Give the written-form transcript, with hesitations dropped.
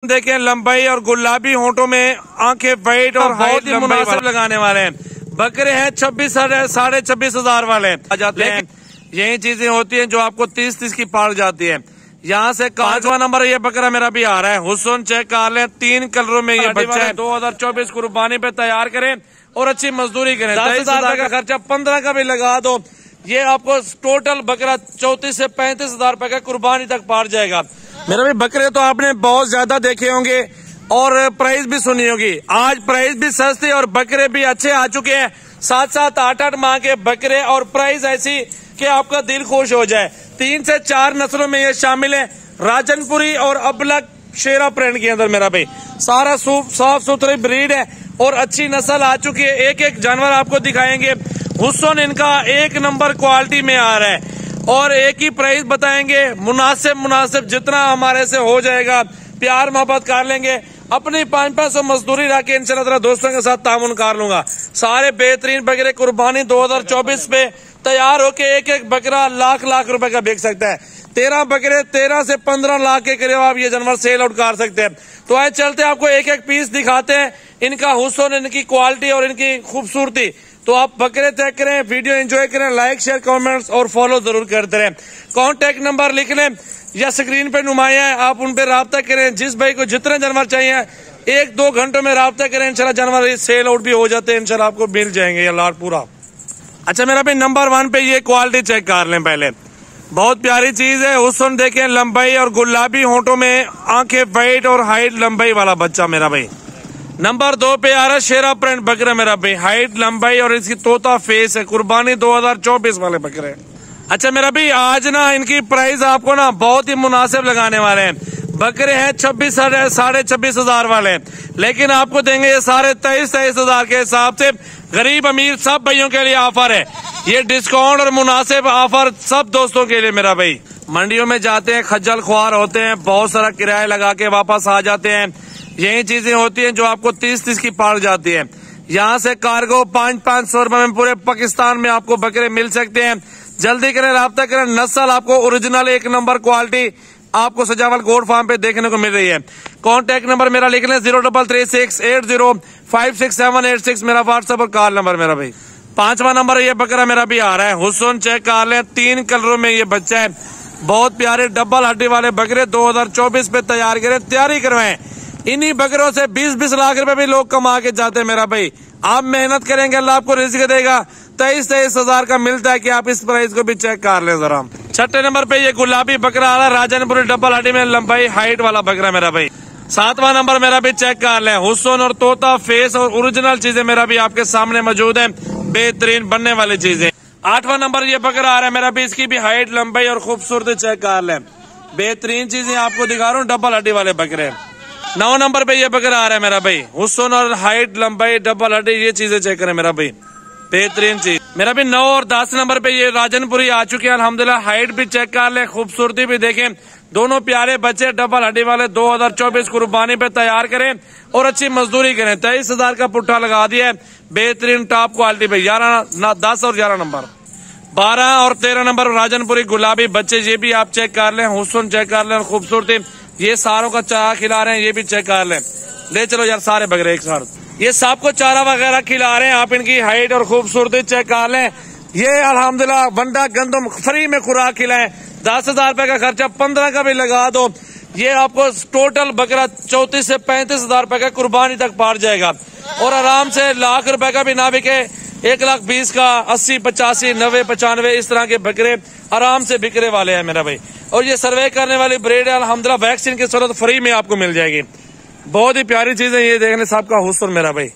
देखें लंबाई और गुलाबी होंठों में आंखें वाइट और बहुत ही मुनासिब लगाने वाले हैं। बकरे हैं 26,500 वाले आ जाते हैं। यही चीजें होती हैं जो आपको 30 की पार जाती है। यहाँ से 5वां नंबर ये बकरा मेरा भी आ रहा है। हुस्न चेक कर लें, 3 कलरों में ये बच्चा है। 2024 कुर्बानी पे तैयार करें और अच्छी मजदूरी करें। 10,000 का खर्चा 15 का भी लगा दो, ये आपको टोटल बकरा 34 से 35,000 रुपए का कुर्बानी तक पार जाएगा। मेरा भी बकरे तो आपने बहुत ज्यादा देखे होंगे और प्राइस भी सुनी होगी। आज प्राइस भी सस्ती और बकरे भी अच्छे आ चुके हैं। 7-7 8-8 माह के बकरे और प्राइस ऐसी कि आपका दिल खुश हो जाए। 3 से 4 नस्लों में ये शामिल है। राजनपुरी और अबलक शेरा प्रिंट के अंदर मेरा भाई सारा साफ सुथरी ब्रीड है और अच्छी नस्ल आ चुकी है। एक एक जानवर आपको दिखाएंगे। हुस्न इनका 1 नंबर क्वालिटी में आ रहा है और एक ही प्राइस बताएंगे। मुनासिब जितना हमारे से हो जाएगा, प्यार मोहब्बत कर लेंगे। अपनी 500 मजदूरी रख के इंशाल्लाह दोस्तों के साथ तामुन कर लूंगा। सारे बेहतरीन बकरे कुर्बानी 2024 पे तैयार होके एक एक बकरा लाख रुपए का बिक सकता है। 13 बकरे 13 से 15 लाख के करीब आप ये जानवर सेल आउट कर सकते हैं। तो आए चलते आपको एक एक पीस दिखाते हैं, इनका हुस्न, इनकी क्वालिटी और इनकी खूबसूरती। तो आप बकरे चेक करें, वीडियो एंजॉय करें, लाइक शेयर कमेंट्स और फॉलो जरूर करते रहें। कॉन्टेक्ट नंबर लिख लें या स्क्रीन पे नुमाया है, आप उन पे राब्ता करें। जिस भाई को जितने जानवर चाहिए 1-2 घंटों में राब्ता करें, इंशाल्लाह जानवर सेल आउट भी हो जाते हैं। इंशाल्लाह आपको मिल जाएंगे ये लाट पूरा। अच्छा मेरा भाई नंबर 1 पे ये क्वालिटी चेक कर लें पहले। बहुत प्यारी चीज है। हुस्न देखें, लंबाई और गुलाबी होंठों में आंखें वाइट और हाइट लंबाई वाला बच्चा मेरा भाई। नंबर 2 पे आ रहा है शेरा प्रिंट बकरा मेरा भाई। हाइट लंबाई और इसकी तोता फेस है। कुर्बानी 2024 वाले बकरे। अच्छा मेरा भाई आज ना इनकी प्राइस आपको ना बहुत ही मुनासिब लगाने वाले हैं। बकरे हैं 26,500 वाले, लेकिन आपको देंगे ये सारे 23,000 के हिसाब से। गरीब अमीर सब भाइयों के लिए ऑफर है। ये डिस्काउंट और मुनासिब ऑफर सब दोस्तों के लिए मेरा भाई। मंडियों में जाते हैं, खज्जल ख्वार होते हैं, बहुत सारा किराया लगा के वापस आ जाते हैं। यही चीजें होती हैं जो आपको 30 की पार जाती है। यहाँ से कार्गो 500 रुपए में पूरे पाकिस्तान में आपको बकरे मिल सकते हैं। जल्दी करें, राब्ता करें। नस्ल आपको ओरिजिनल 1 नंबर क्वालिटी आपको सजावल गोड फार्म पे देखने को मिल रही है। कॉन्टेक्ट नंबर मेरा लिख लें 033680568786 मेरा व्हाट्सएप और कॉल नंबर मेरा भाई। 5वां नंबर ये बकरा मेरा भी आ रहा है। हुस्न चेक कर लें, 3 कलरों में ये बच्चा है। बहुत प्यारे डबल हड्डी वाले बकरे 2024 पे तैयार करें, तैयारी करवाएं। इन्हीं बकरों से 20-20 लाख रुपए भी लोग कमा के जाते हैं मेरा भाई। आप मेहनत करेंगे, अल्लाह आपको रिज़्क़ देगा। 23,000 का मिलता है कि आप इस प्राइस को भी चेक कर लें जरा। 6ठे नंबर पे ये गुलाबी बकरा आ रहा है। राजनपुरी डबल हड्डी में लंबाई हाइट वाला बकरा मेरा भाई। 7वां नंबर मेरा भी चेक कर लें। हुस्न और तोता फेस और ओरिजिनल चीजें मेरा भी आपके सामने मौजूद है, बेहतरीन बनने वाली चीजें। 8वां नंबर ये बकरा आ रहा है मेरा भी। इसकी भी हाइट लंबाई और खूबसूरती चेक कर लें। बेहतरीन चीजें आपको दिखा रहा हूँ, डबल हड्डी वाले बकरे। 9 नंबर पे ये बकरा आ रहा है मेरा भाई। हुस्न और हाइट लंबाई डबल हड्डी ये चीजें चेक करें मेरा भाई, बेहतरीन चीज मेरा भी। 9 और 10 नंबर पे ये राजनपुरी आ चुके हैं अल्हम्दुलिल्लाह। हाइट भी चेक कर ले, खूबसूरती भी देखें। दोनों प्यारे बच्चे डबल हड्डी वाले 2024 कुर्बानी पे तैयार करें और अच्छी मजदूरी करें। 23,000 का पुट्ठा लगा दिया है, बेहतरीन टॉप क्वालिटी पे। 10 और 11 नंबर 12 और 13 नंबर राजनपुरी गुलाबी बच्चे, ये भी आप चेक कर लें। हुस्न चेक कर लें और खूबसूरती। ये सारों का चारा खिला रहे हैं, ये भी चेक कर लें। ले चलो यार सारे बकरे एक साथ, ये सबको चारा वगैरह खिला रहे हैं। आप इनकी हाइट और खूबसूरती चेक कर लें। ये अल्हम्दुलिल्लाह वंडा गंदम फ्री में खुराक खिलाएं। 10,000 रुपए का खर्चा 15 का भी लगा दो, ये आपको टोटल बकरा 34 से 35,000 रुपए का कुर्बानी तक पार जाएगा। और आराम से लाख रुपए का भी ना बिके, 1,20,000 का 80, 85, 90, 95 इस तरह के बकरे आराम से बिकने वाले हैं मेरा भाई। और ये सर्वे करने वाली ब्रीड है अल्हम्दुलिल्लाह। वैक्सीन की जरूरत फ्री में आपको मिल जाएगी। बहुत ही प्यारी चीज है ये, देखने सबका हुस्न मेरा भाई।